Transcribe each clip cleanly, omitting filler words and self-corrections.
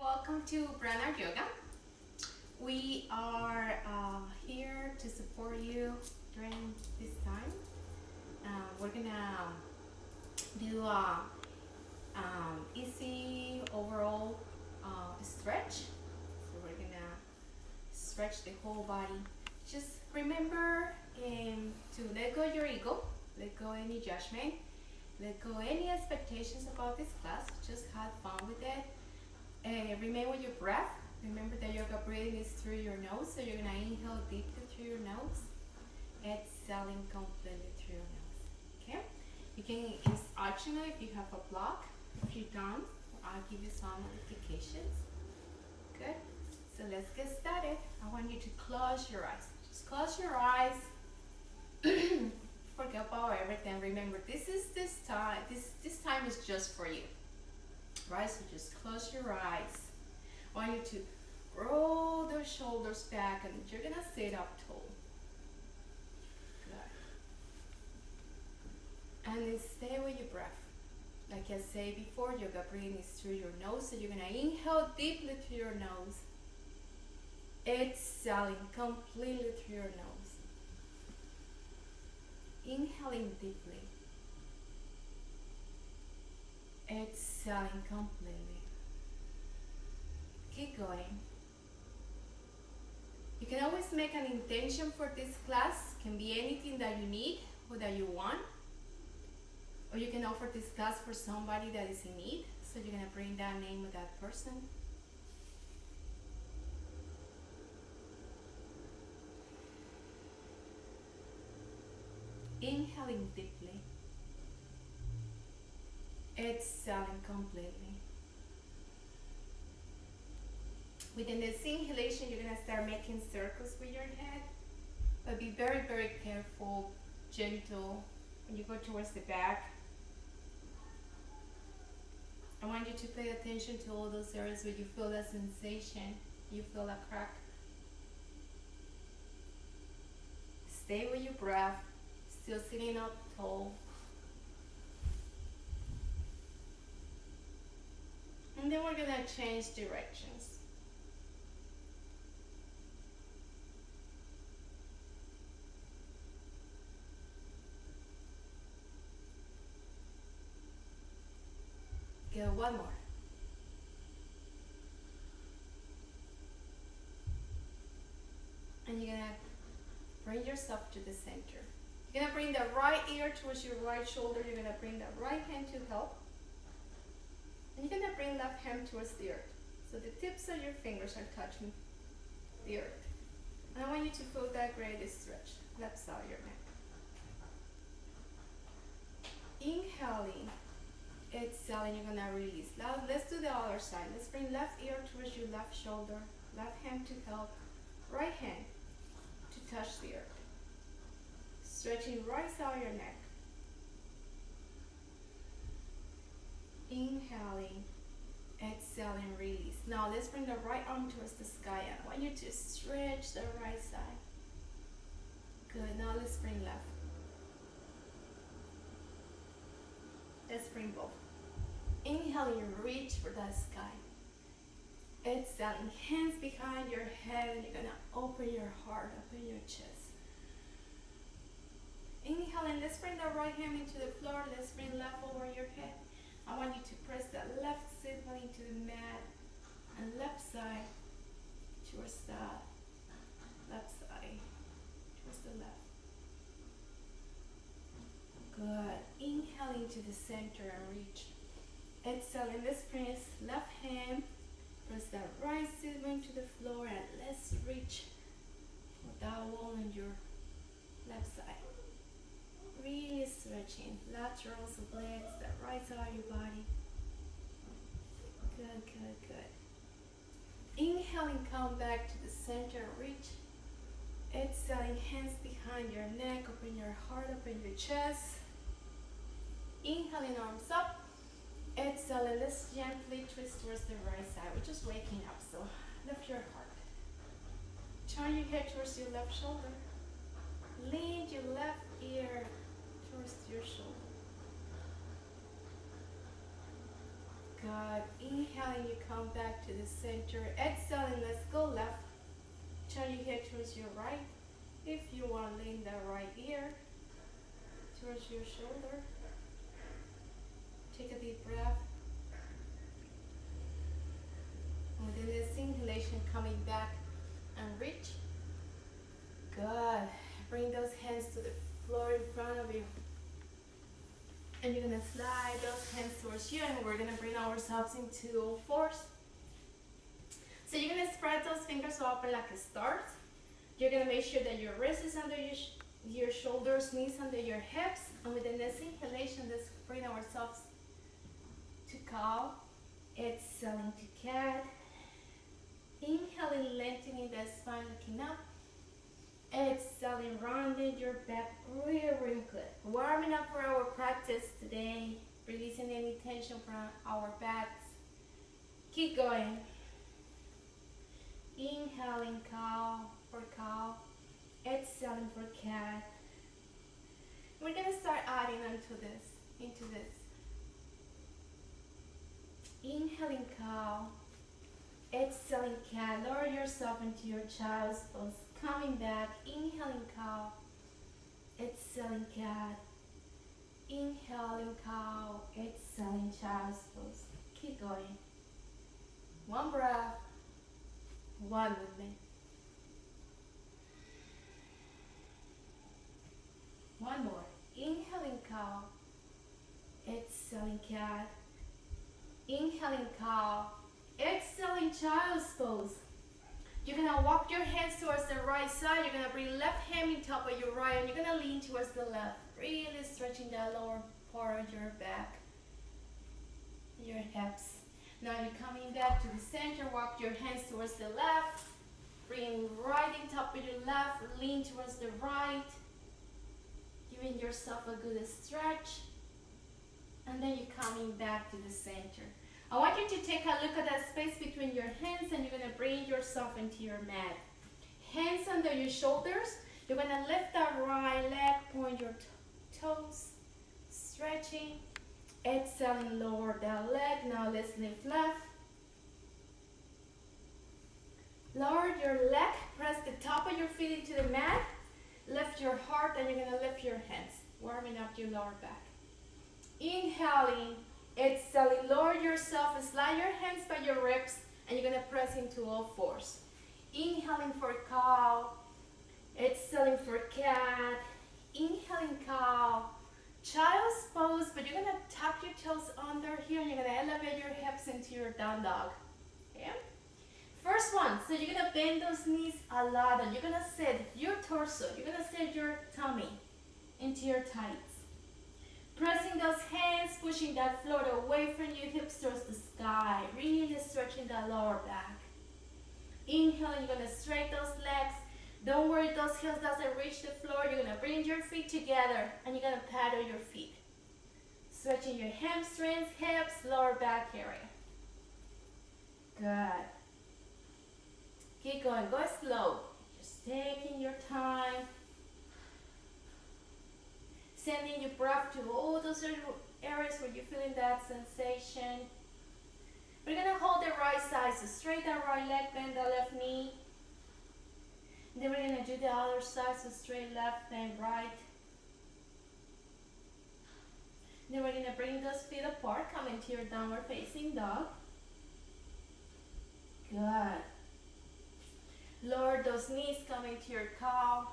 Welcome to Prana Yoga. We are here to support you during this time. We're gonna do a easy overall stretch. So we're gonna stretch the whole body. Just remember to let go your ego, let go any judgment, let go any expectations about this class. Just have fun with it. Remain with your breath. Remember that yoga breathing is through your nose, so you're gonna inhale deeply through your nose, exhaling completely through your nose. Okay? You can, it's optional if you have a block. If you don't, I'll give you some modifications. Good. So let's get started. I want you to close your eyes. Just close your eyes. Forget about everything. Remember, this time is just for you. Right, so just close your eyes. I want you to roll the shoulders back and you're gonna sit up tall. Good. And then stay with your breath. Like I said before, yoga breathing is through your nose, so you're gonna inhale deeply through your nose. Exhaling completely through your nose. Inhaling deeply. Exhaling completely. Keep going. You can always make an intention for this class. Can be anything that you need or that you want. Or you can offer this class for somebody that is in need. So you're going to bring that name of that person. Inhaling deeply. Exhaling completely. Within this inhalation, you're going to start making circles with your head. But be very, very careful, gentle. When you go towards the back, I want you to pay attention to all those areas where you feel that sensation. You feel a crack. Stay with your breath. Still sitting up tall. And then we're going to change directions. Go one more. And you're going to bring yourself to the center. You're going to bring the right ear towards your right shoulder. You're going to bring the right hand to help. And you're going to bring left hand towards the earth. So the tips of your fingers are touching the earth. And I want you to feel that great stretch. Left side of your neck. Inhaling. Exhaling, you're going to release. Now let's do the other side. Let's bring left ear towards your left shoulder. Left hand to help. Right hand to touch the earth. Stretching right side of your neck. Inhaling, exhaling, release. Now let's bring the right arm towards the sky. I want you to stretch the right side. Good. Now let's bring left. Let's bring both. Inhaling, reach for that sky. Exhaling, hands behind your head, and you're gonna open your heart, open your chest. Inhaling, let's bring the right hand into the floor. Let's bring left over your head. I want you to press the left sit bone into the mat and left side towards the left side, towards the left. Good. Inhaling to the center and reach. Exhaling, let's press left hand, press the right sit bone to the floor, and let's reach for that wall on your left side. Really stretching laterals of legs, the right side of your body. Good, good, good. Inhaling, come back to the center, reach. Exhaling, hands behind your neck, open your heart, open your chest. Inhaling, arms up. Exhaling, let's gently twist towards the right side. We're just waking up, so lift your heart. Turn your head towards your left shoulder. Lean your left ear towards your shoulder. Good. Inhaling, you come back to the center. Exhaling, let's go left. Turn your head towards your right. If you want, lean the right ear towards your shoulder. Take a deep breath. And then this inhalation, coming back and reach. Good. Bring those hands to the floor in front of you. And you're gonna slide those hands towards you, and we're gonna bring ourselves into all fours. So you're gonna spread those fingers open like a start. You're gonna make sure that your wrist is under your shoulders, knees under your hips. And with the next inhalation, let's bring ourselves to cow. Exhaling to cat. Inhaling, lengthening the spine, looking up. Exhaling, rounding your back real good. Warming up for our practice today. Releasing any tension from our backs. Keep going. Inhaling, cow for cow. Exhaling for cat. We're gonna start adding into this. Inhaling, cow. Exhaling, cat. Lower yourself into your child's pose. Coming back, inhaling cow, exhaling cat, inhaling cow, exhaling child's pose. Keep going. One breath, one movement. One more. Inhaling cow, exhaling cat, inhaling cow, exhaling child's pose. You're gonna walk your hands towards the right side. You're gonna bring left hand on top of your right, and you're gonna lean towards the left. Really stretching that lower part of your back, your hips. Now you're coming back to the center. Walk your hands towards the left. Bring right on top of your left. Lean towards the right. Giving yourself a good stretch. And then you're coming back to the center. I want you to take a look at that space between your hands, and you're going to bring yourself into your mat. Hands under your shoulders. You're going to lift that right leg, point your toes, stretching. Exhaling, lower that leg. Now let's lift left. Lower your leg, press the top of your feet into the mat. Lift your heart, and you're going to lift your hands, warming up your lower back. Inhaling. Exhaling, lower yourself and slide your hands by your ribs, and you're going to press into all fours. Inhaling for cow, exhaling for cat, inhaling cow, child's pose, but you're going to tuck your toes under here, and you're going to elevate your hips into your down dog. Okay? First one, so you're going to bend those knees a lot, and you're going to sit your torso, you're going to sit your tummy into your tights. Pressing those hands, pushing that floor away from you, hips towards the sky. Really stretching that lower back. Inhaling, you're going to straighten those legs. Don't worry, those heels doesn't reach the floor. You're going to bring your feet together, and you're going to paddle your feet. Stretching your hamstrings, hips, lower back area. Good. Keep going. Go slow. Just taking your time. Sending your breath to all those areas where you're feeling that sensation. We're going to hold the right side, so straight that right leg, bend the left knee. Then we're going to do the other side, so straight left, bend right. Then we're going to bring those feet apart, come into your downward facing dog. Good. Lower those knees, come into your cow.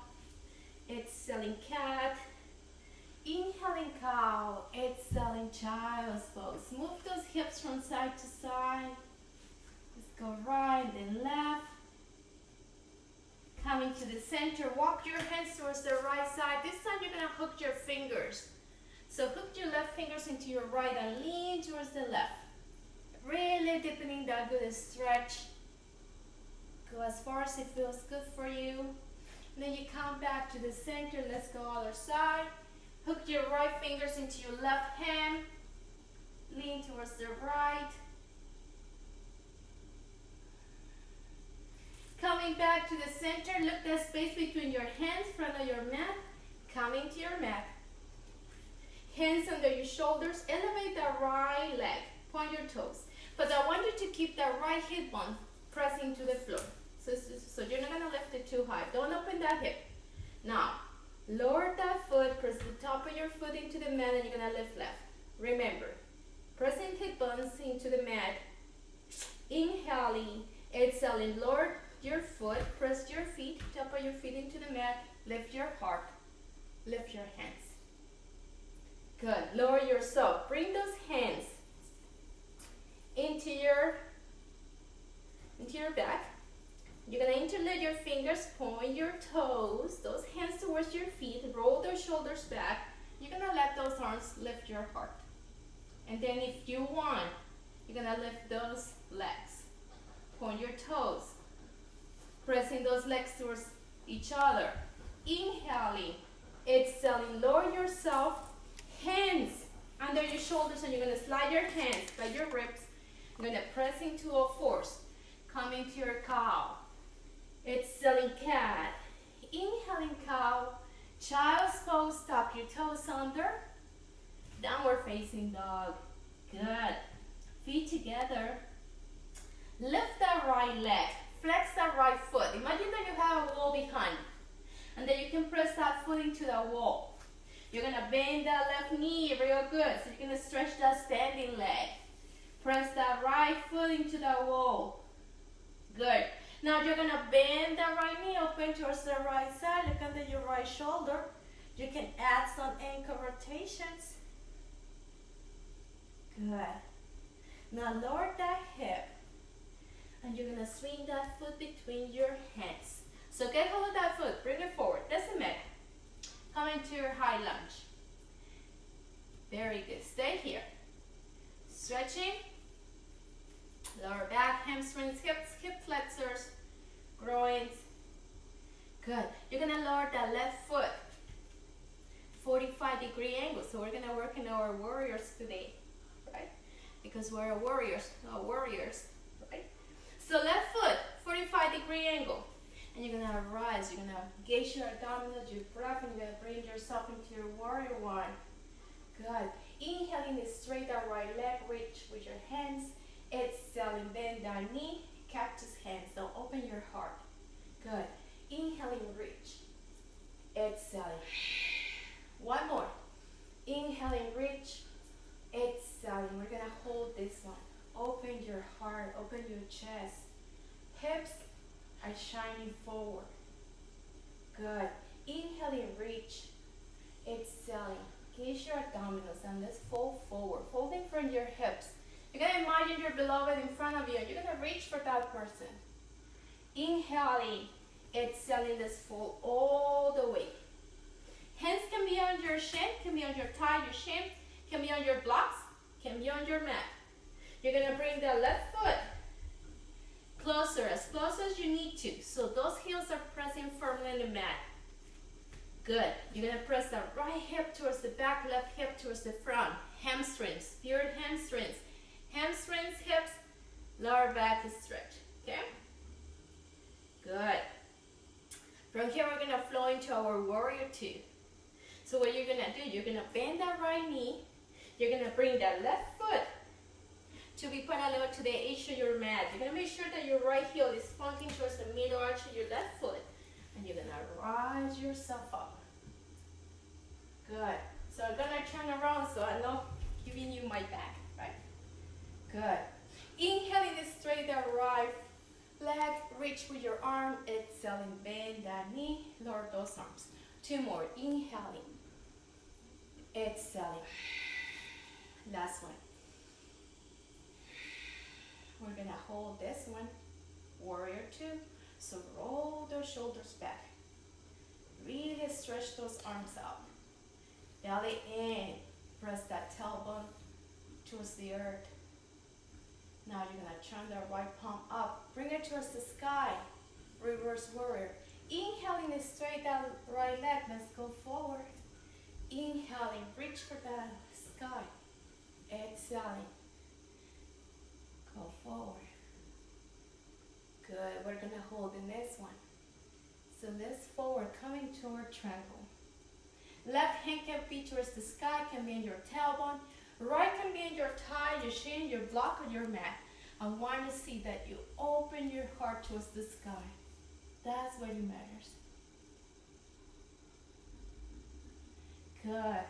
Exhaling cat. Inhaling cow, exhaling child's pose. Move those hips from side to side. Let's go right and left. Coming to the center, walk your hands towards the right side. This time you're going to hook your fingers. So hook your left fingers into your right and lean towards the left. Really deepening that good stretch. Go as far as it feels good for you. And then you come back to the center. Let's go other side. Hook your right fingers into your left hand. Lean towards the right. Coming back to the center, look the space between your hands, front of your mat. Coming to your mat. Hands under your shoulders, elevate the right leg. Point your toes. But I want you to keep the right hip bone pressing to the floor. So you're not gonna lift it too high. Don't open that hip. Now, lower that foot, press the top of your foot into the mat, and you're gonna lift left. Remember, pressing hip bones into the mat, inhaling, exhaling, lower your foot, press your feet, top of your feet into the mat, lift your heart, lift your hands. Good, lower yourself, bring those hands into your back. You're gonna interlace your fingers, point your toes, those hands towards your feet, roll those shoulders back. You're gonna let those arms lift your heart. And then if you want, you're gonna lift those legs. Point your toes, pressing those legs towards each other. Inhaling, exhaling, lower yourself, hands under your shoulders, and you're gonna slide your hands by your ribs. You're gonna press into all fours. Come into your cow. Exhaling cat. Inhaling cow. Child's pose, tap your toes under. Downward facing dog. Good. Feet together. Lift that right leg. Flex that right foot. Imagine that you have a wall behind. And then you can press that foot into the wall. You're gonna bend that left knee real good. So you're gonna stretch that standing leg. Press that right foot into the wall. Good. Now you're gonna bend that right knee, open towards the right side. Look under your right shoulder. You can add some ankle rotations. Good. Now lower that hip. And you're gonna swing that foot between your hands. So get hold of that foot, bring it forward. That's a minute. Come into your high lunge. Very good. Stay here. Stretching. Lower back, hamstrings, hips, hip flexors, groins. Good. You're gonna lower that left foot. 45-degree angle. So we're gonna work in our warriors today, right? Because we're warriors, not warriors, right? So left foot, 45-degree angle. And you're gonna rise, you're gonna engage your abdominals, your breath, and you're gonna bring yourself into your warrior one. Good. Inhaling, straight that right leg, reach with your hands. Exhaling, bend that knee, cactus hands. Now open your heart. Good. Inhaling, reach. Exhaling. One more. Inhaling, reach. Exhaling. We're gonna hold this one. Open your heart, open your chest. Hips are shining forward. Good. Inhaling, reach. Exhaling. Engage your abdominals and let's fold forward. Folding from your hips. You're gonna imagine your beloved in front of you and you're gonna reach for that person. Inhaling, exhaling, let's fold all the way. Hands can be on your shin, can be on your thigh, your shin, can be on your blocks, can be on your mat. You're gonna bring the left foot closer, as close as you need to. So those heels are pressing firmly on the mat. Good. You're gonna press the right hip towards the back, left hip towards the front. Hamstrings, pure hamstrings. Hamstrings, hips, lower back stretch. Okay? Good. From here, we're gonna flow into our warrior two. So what you're gonna do, you're gonna bend that right knee. You're gonna bring that left foot to be parallel to the edge of your mat. You're gonna make sure that your right heel is pointing towards the middle arch of your left foot. And you're gonna rise yourself up. Good. So I'm gonna turn around so I'm not giving you my back, right? Good. Inhaling straight that right leg, reach with your arm, exhaling, bend that knee, lower those arms. Two more. Inhaling, exhaling. Last one. We're gonna hold this one, warrior two. So roll those shoulders back. Really stretch those arms out. Belly in. Press that tailbone towards the earth. Now you're gonna turn the right palm up. Bring it towards the sky. Reverse warrior. Inhaling, straight that right leg. Let's go forward. Inhaling, reach for the sky. Exhaling, go forward. Good. We're gonna hold in this one. So let's forward, coming toward triangle. Left hand can be towards the sky, can be in your tailbone. Right can be in your thigh, your shin, your block, or your mat. I want to see that you open your heart towards the sky. That's what matters. Good.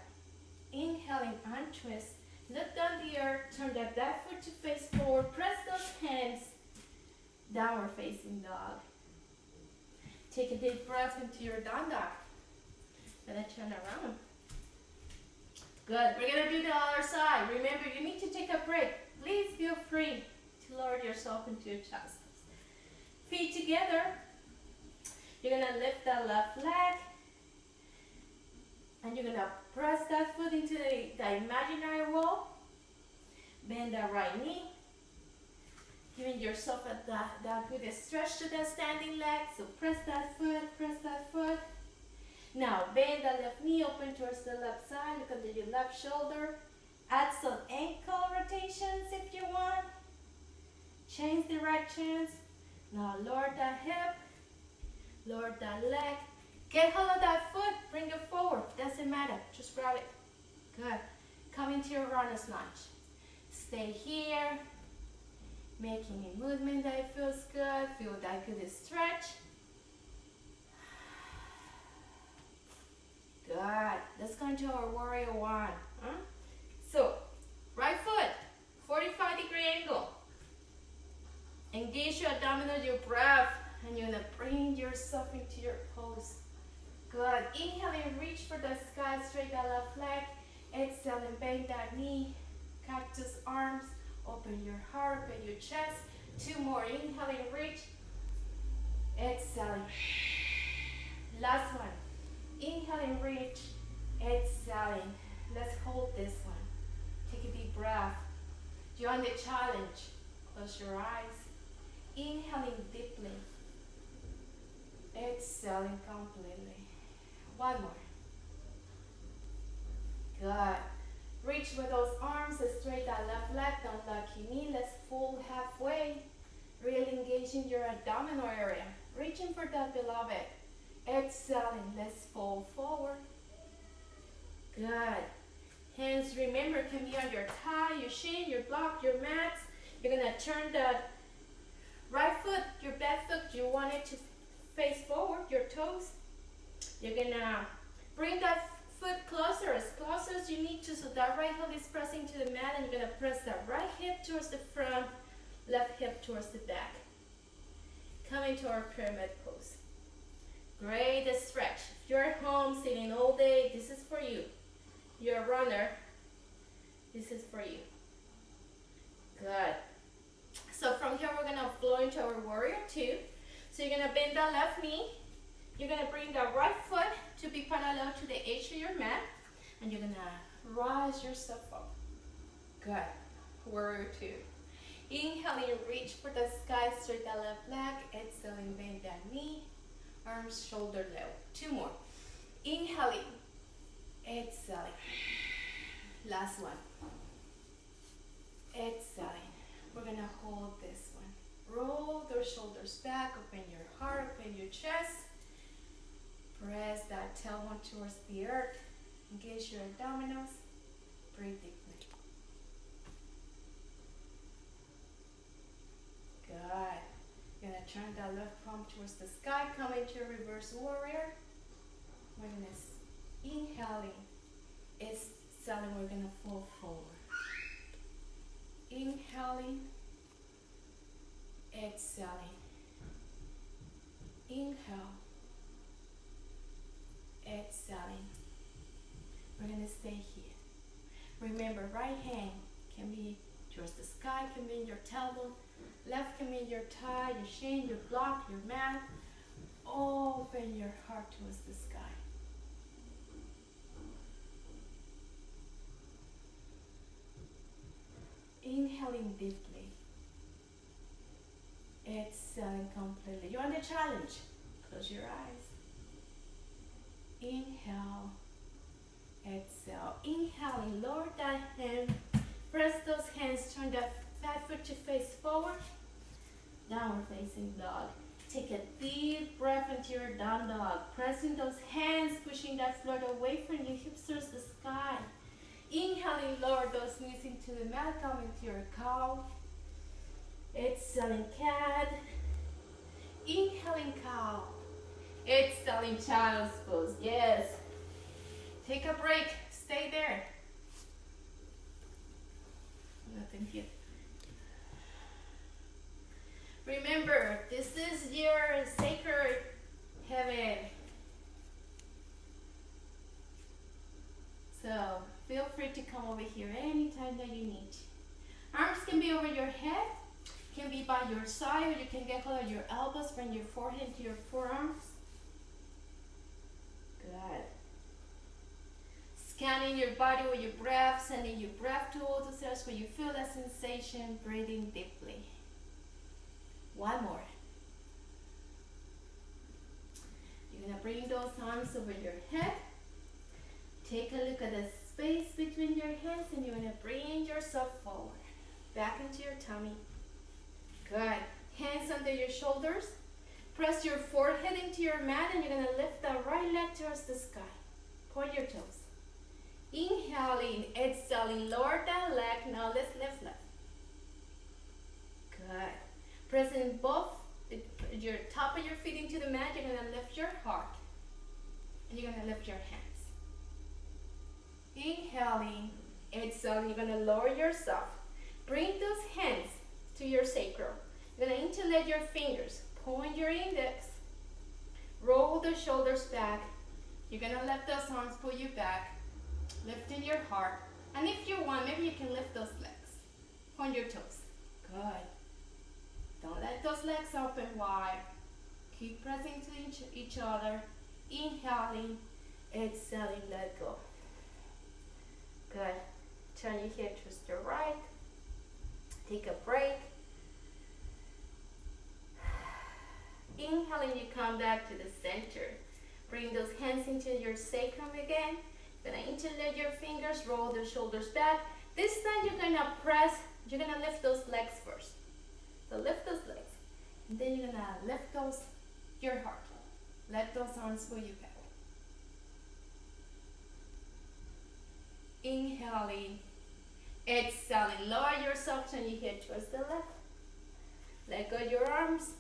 Inhaling and twist. Look down the earth. Turn that foot to face forward. Press those hands. Downward facing dog. Take a deep breath into your down dog. And then turn around. Good. We're going to do the other side. Remember, you need to take a break. Please feel free to lower yourself into your chest. Feet together. You're going to lift that left leg. And you're going to press that foot into the imaginary wall. Bend that right knee. Giving yourself that good stretch to that standing leg. So press that foot, press that foot. Now bend the left knee, open towards the left side. Look under your left shoulder. Add some ankle rotations if you want. Change directions. Now lower that hip. Lower that leg. Get hold of that foot. Bring it forward. Doesn't matter. Just grab it. Good. Come into your runner's lunge. Stay here. Making a movement that feels good. Feel that good stretch. Good. Let's go into our warrior one. So, right foot, 45-degree angle. Engage your abdominal, your breath, and you're gonna bring yourself into your pose. Good. Inhale and reach for the sky, straight that left leg. Exhale and bend that knee. Cactus arms. Open your heart, open your chest. 2 more. Inhale and reach. Exhale. Last one. Inhale and reach. Exhaling. Let's hold this one. Take a deep breath. Join the challenge. Close your eyes. Inhaling deeply. Exhaling completely. One more. Good. Reach with those arms, straight that left leg, don't lock your knee. Let's fold halfway. Really engaging your abdominal area. Reaching for that, beloved. Exhaling, let's fold forward. Good. Hands, remember, can be on your thigh, your shin, your block, your mats. You're gonna turn that right foot, your back foot, you want it to face forward, your toes. You're gonna bring that foot closer as you need to, so that right heel is pressing to the mat, and you're gonna press that right hip towards the front, left hip towards the back. Come into our pyramid pose. Great stretch. If you're at home sitting all day, this is for you. You're a runner, this is for you. Good. So from here, we're gonna flow into our warrior two. So you're gonna bend that left knee. You're gonna bring that right foot to be parallel to the edge of your mat. And you're gonna rise yourself up. Good. Warrior two. Inhaling, reach for the sky, straight that left leg. Exhaling, bend that knee. Arms shoulder level. 2 more. Inhaling. Exhaling. Last one. Exhaling. We're gonna hold this one. Roll those shoulders back. Open your heart. Open your chest. Press that tailbone towards the earth. Engage your abdominals. Breathe deeply. Good. You're gonna turn that left palm towards the sky. Come into a reverse warrior. We're gonna inhaling. Exhaling. We're gonna fall forward. Inhaling. Exhaling. Inhale. Exhaling. We're gonna stay here. Remember, right hand can be towards the sky, can be in your tailbone. Left can be in your thigh, your shin, your block, your mat. Open your heart towards the sky. Inhaling deeply. Exhaling completely. You're on the challenge. Close your eyes. Inhale. Exhale. Inhaling. Lower that hand. Press those hands. Turn that foot to face forward. Downward facing dog. Take a deep breath into your down dog. Pressing those hands, pushing that floor away from you, hips towards the sky. Inhaling, lower those knees into the mat, come into your cow. Exhaling cat. Inhaling cow. Exhaling child's pose. Yes. Take a break. Stay there. Nothing here. Remember, this is your sacred heaven. So feel free to come over here anytime that you need. Arms can be over your head, can be by your side, or you can get hold of your elbows from your forehead to your forearms. Good. Scanning your body with your breath, sending your breath to all the cells where you feel that sensation, breathing deeply. One more. You're gonna bring those arms over your head. Take a look at the space between your hands and you're gonna bring yourself forward. Back into your tummy. Good. Hands under your shoulders. Press your forehead into your mat and you're gonna lift the right leg towards the sky. Point your toes. Inhaling, exhaling, lower that leg. Now let's lift left. Good. Pressing both your top of your feet into the mat, you're gonna lift your heart. And you're gonna lift your hands. Inhaling, exhaling, you're gonna lower yourself. Bring those hands to your sacrum. You're gonna interlace your fingers. Point your index. Roll the shoulders back. You're gonna let those arms pull you back. Lifting your heart. And if you want, maybe you can lift those legs. Point your toes. Good. Don't let those legs open wide. Keep pressing to each other. Inhaling, exhaling, let go. Good. Turn your head to the right. Take a break. Inhaling, you come back to the center. Bring those hands into your sacrum again. Gonna interlace your fingers, roll the shoulders back. This time you're gonna press, you're gonna lift those legs first. So lift those legs. And then you're gonna lift your heart. Let those arms pull you back. Inhaling, exhaling, lower yourself, turn your head towards the left. Let go of your arms.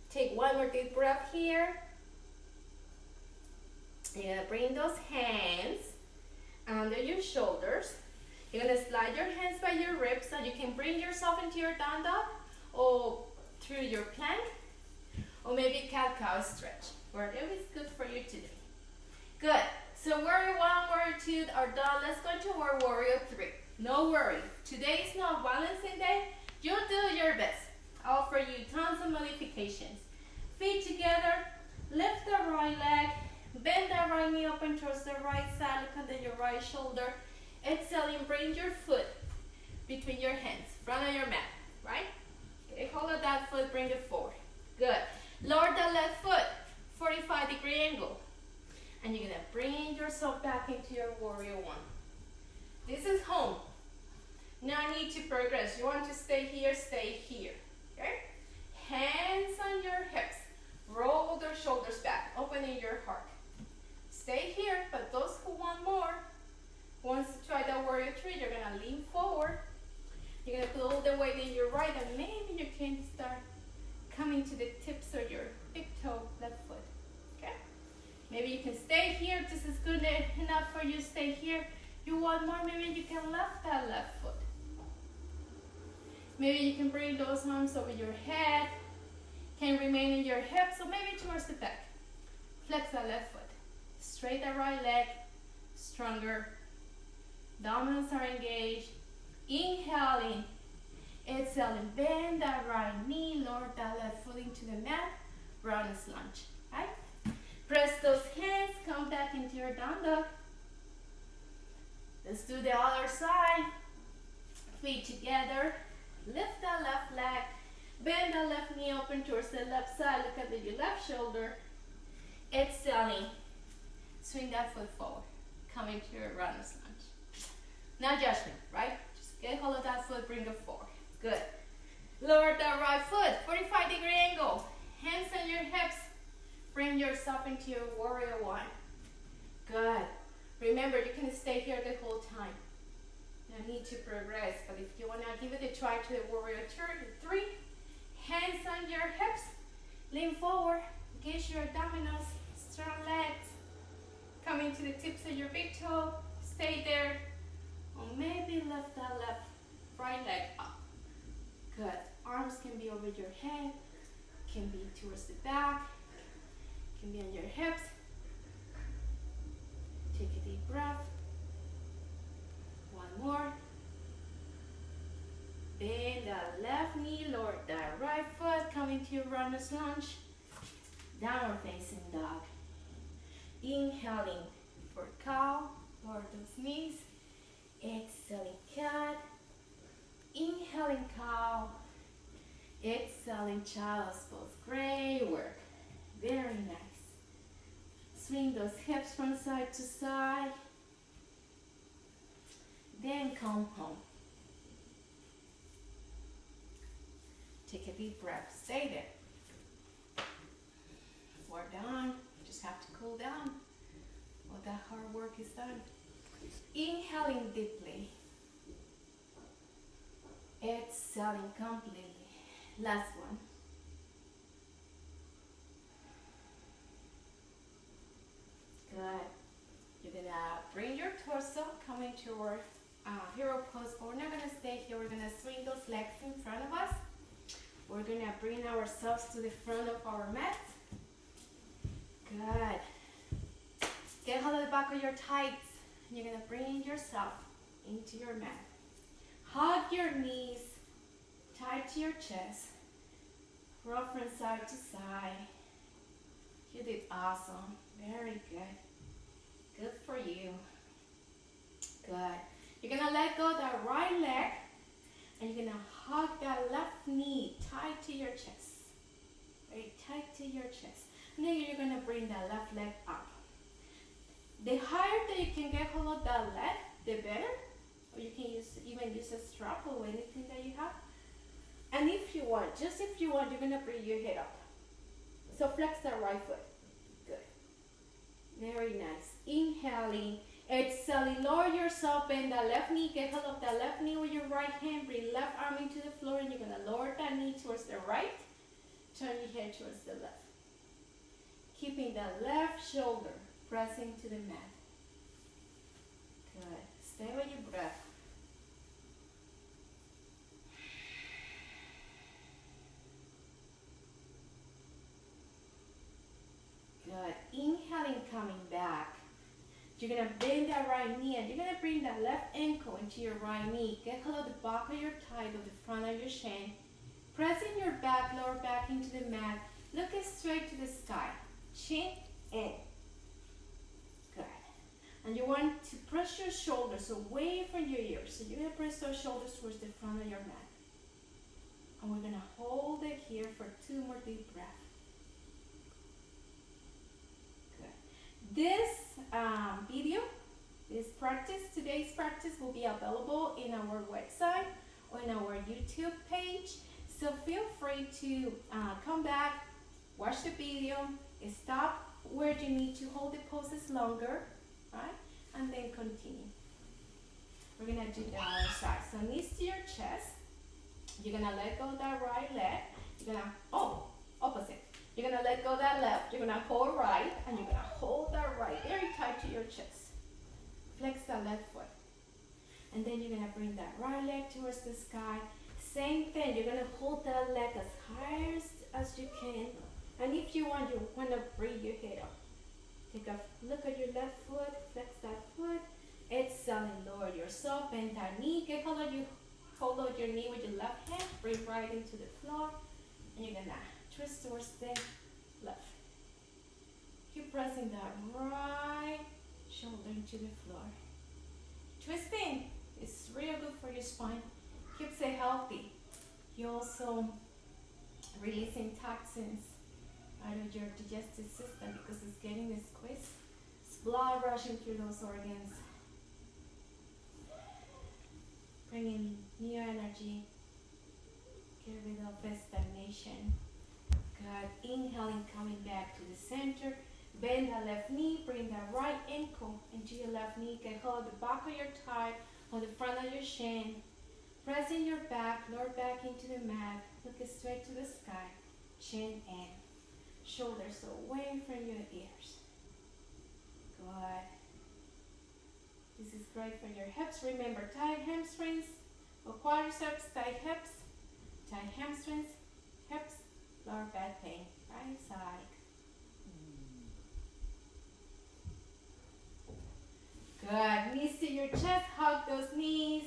Take one more deep breath here. You're gonna bring those hands under your shoulders. You're gonna slide your hands by your ribs so you can bring yourself into your down dog or through your plank or maybe cat-cow stretch. Whatever is good for you today. Good. So warrior 1, warrior 2 are done. Let's go to our warrior 3. No worry. Today is not balancing day. You do your best. I'll offer you tons of modifications. Feet together. Lift the right leg. Bend the right knee open towards the right side. Look under your right shoulder. Exhaling, bring your foot between your hands, front of your mat, right? Okay, hold of that foot, bring it forward. Good. Lower the left foot, 45-degree angle. And you're gonna bring yourself back into your warrior 1. This is home. No need to progress. You want to stay here, okay? Hands on your hips. Roll the shoulders back, opening your heart. Stay here, but those who want more, once you try the warrior 3, you're gonna lean forward. You're gonna put all the weight in your right, and maybe you can start coming to the tips of your big toe, left foot. Okay? Maybe you can stay here. This is good enough for you. Stay here. You want more? Maybe you can lift that left foot. Maybe you can bring those arms over your head. Can remain in your hips, or maybe towards the back. Flex that left foot. Straight the right leg. Stronger. Abdominals are engaged. Inhaling. Exhaling. Bend that right knee. Lower that left foot into the mat. Round's lunge. Right? Press those hands. Come back into your down dog. Let's do the other side. Feet together. Lift that left leg. Bend the left knee open towards the left side. Look at your left shoulder. Exhaling. Swing that foot forward. Coming to your runner's lunge. No judgment, right? Just get hold of that foot, bring it forward. Good. Lower that right foot, 45-degree angle. Hands on your hips. Bring yourself into your warrior 1. Good. Remember, you can stay here the whole time. No need to progress, but if you want to give it a try to the warrior three. Hands on your hips. Lean forward. Engage your abdominals. Strong legs. Coming to the tips of your big toe. Stay there. Or maybe lift that right leg up. Good. Arms can be over your head. Can be towards the back. Can be on your hips. Take a deep breath. One more. Bend that left knee, lower that right foot, coming to your runner's lunge. Downward facing dog. Inhaling for cow, lower those knees. Exhaling cat. Inhaling cow. Exhaling child's pose. Great work. Very nice. Swing those hips from side to side. Then come home. Take a deep breath. Stay there. We're done. Just have to cool down. All that hard work is done. Inhaling deeply. Exhaling completely. Last one. Good. You're gonna bring your torso coming toward hero pose, but we're not gonna stay here. We're gonna swing those legs in front of us. We're gonna bring ourselves to the front of our mat. Good. Get hold of the back of your tights. You're gonna bring yourself into your mat. Hug your knees tight to your chest. Roll from side to side. You did awesome. Very good. Good for you. Good. You're gonna let go of that right leg and you're gonna hug that left knee tight to your chest. Very tight to your chest. And then you're gonna bring that left leg up. The higher that you can get hold of that leg, the better. Or you can even use a strap or anything that you have. And if you want, just if you want, you're gonna bring your head up. So flex that right foot. Good. Very nice. Inhaling. Exhaling. Lower yourself, bend that left knee. Get hold of that left knee with your right hand. Bring left arm into the floor and you're gonna lower that knee towards the right. Turn your head towards the left. Keeping that left shoulder pressing to the mat. Good. Stay with your breath. Good. Inhaling, coming back. You're going to bend that right knee and you're going to bring that left ankle into your right knee. Get hold of the back of your thigh or the front of your shin. Pressing your back, lower back into the mat. Looking straight to the sky. Chin in. Good. And you want to press your shoulders away from your ears. So you're going to press those shoulders towards the front of your mat. And we're going to hold it here for 2 more deep breaths. This video, today's practice will be available in our website or in our YouTube page. So feel free to come back, watch the video, stop where you need to hold the poses longer, right? And then continue. We're gonna do the other side. So knees to your chest. You're gonna let go of that right leg. You're gonna, opposite. You're gonna let go of that left, you're gonna hold right, and you're gonna hold that right very tight to your chest. Flex that left foot. And then you're gonna bring that right leg towards the sky. Same thing, you're gonna hold that leg as high as you can. And if you want to bring your head up. Take a look at your left foot, flex that foot. Exhale and lower yourself, bend that knee. Get hold of your knee with your left hand, bring right into the floor. And you're gonna twist towards the left. Keep pressing that right shoulder into the floor. Twisting is real good for your spine. Keeps it healthy. You're also releasing toxins out of your digestive system because it's getting squeezed. It's blood rushing through those organs. Bringing new energy. Get rid of stagnation. Good. Inhaling, coming back to the center. Bend the left knee, bring that right ankle into your left knee. Get hold of the back of your thigh or the front of your shin. Pressing your back, lower back into the mat. Look straight to the sky. Chin in. Shoulders away from your ears. Good. This is great for your hips. Remember, tight hamstrings or quadriceps, tight hips, tight hamstrings, hips, lower back pain. Right side. Good. Knees to your chest. Hug those knees.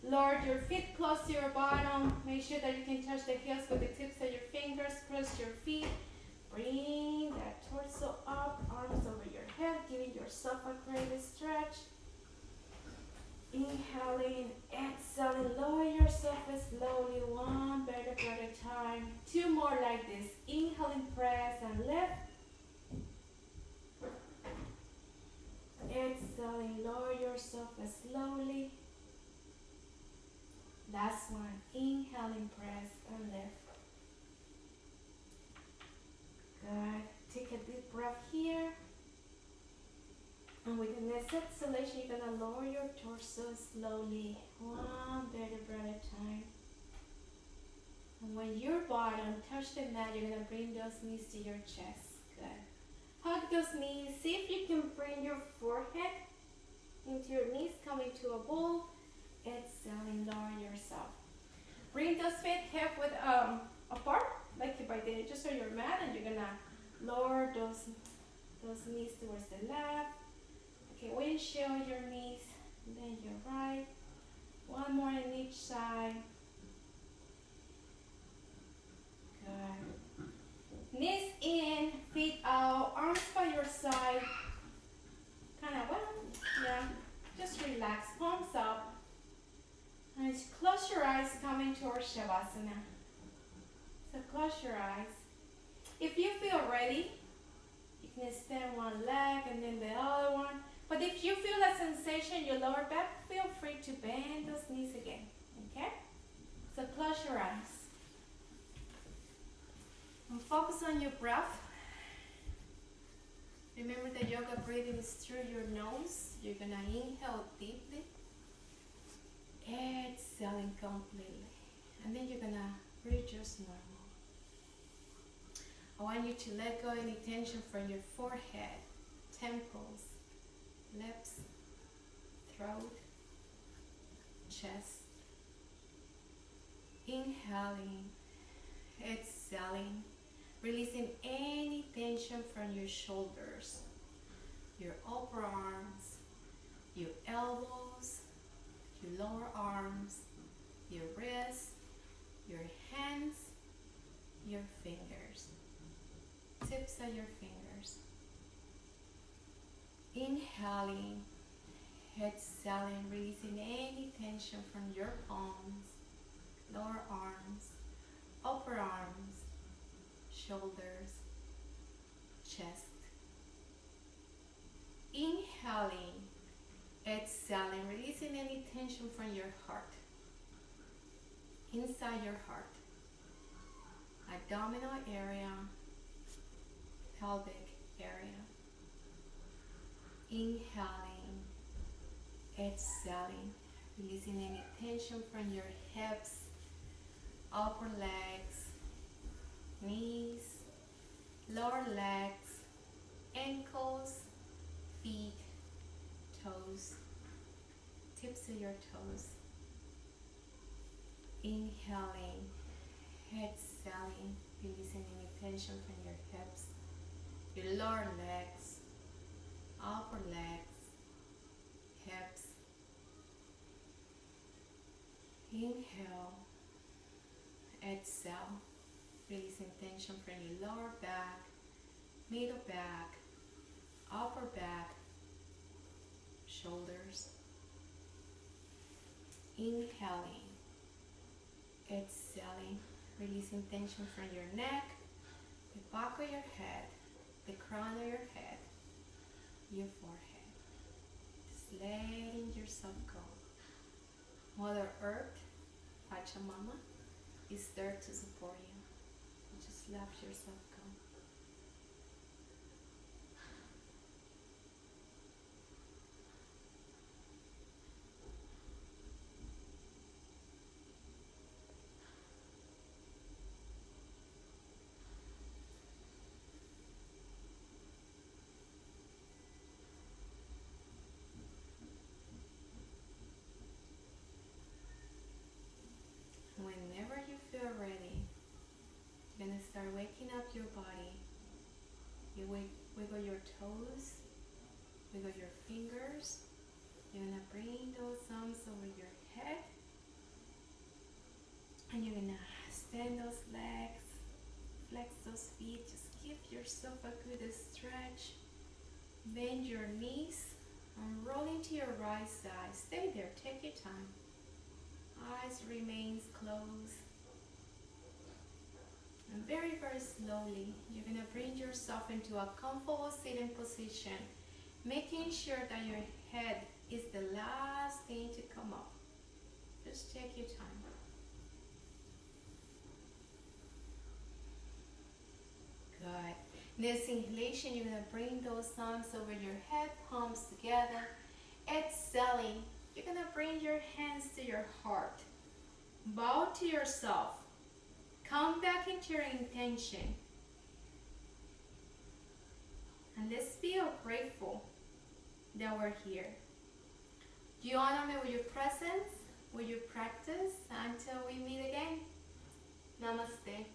Lower your feet close to your bottom. Make sure that you can touch the heels with the tips of your fingers. Cross your feet. Bring that torso up. Arms over your head. Giving yourself a great stretch. Inhaling, exhaling. Lower yourself slowly. One vertebra at a time. Two more like this. Inhaling, press and lift. Exhaling, lower yourself slowly. Last one. Inhaling, press and lift. Good. Take a deep breath here. And with the next exhalation, you're going to lower your torso slowly. One vertebra at a time. And when your bottom touch the mat, you're going to bring those knees to your chest. Good. Hug those knees. See if you can bring your forehead into your knees. Come into a ball. Exhaling, lower yourself. Bring those feet hip width apart, like if I did it just on your mat, and you're gonna lower those knees towards the left. Okay, windshield your knees, then your right. One more on each side. Good. Knees in, feet out, arms by your side. Kind of yeah. Just relax, palms up. And close your eyes, come into our Shavasana. So close your eyes. If you feel ready, you can extend one leg and then the other one. But if you feel that sensation in your lower back, feel free to bend those knees again. Okay? So close your eyes. And focus on your breath. Remember that yoga breathing is through your nose. You're gonna inhale deeply. Exhaling completely. And then you're gonna breathe just normal. I want you to let go any tension from your forehead, temples, lips, throat, chest. Inhaling, exhaling, releasing any tension from your shoulders, your upper arms, your elbows, your lower arms, your wrists, your hands, your fingers, tips of your fingers. Inhaling, exhaling, releasing any tension from your palms, lower arms, upper arms, shoulders, chest. Inhaling, exhaling, releasing any tension from your heart, inside your heart, abdominal area, pelvic area. Inhaling, exhaling, releasing any tension from your hips, upper legs, knees, lower legs, ankles, feet, toes, tips of your toes. Inhaling, exhaling, releasing any tension from your hips, your lower legs, upper legs, hips. Inhale, exhale, releasing tension from your lower back, middle back, upper back, shoulders. Inhaling, exhaling, releasing tension from your neck, the back of your head, the crown of your head, your forehead. Just letting yourself go. Mother Earth, Pachamama, is there to support you. Just let yourself go. start waking up your body. You wiggle your toes, wiggle your fingers. You're gonna bring those arms over your head. And you're gonna extend those legs, flex those feet. Just give yourself a good stretch. Bend your knees and roll into your right side. Stay there, take your time. Eyes remains closed. And very, very slowly, you're gonna bring yourself into a comfortable sitting position, making sure that your head is the last thing to come up. Just take your time. Good. This inhalation, you're gonna bring those arms over your head, palms together. Exhaling, you're gonna bring your hands to your heart. Bow to yourself. Come back into your intention. And let's feel grateful that we're here. You honor me with your presence, with your practice, until we meet again. Namaste.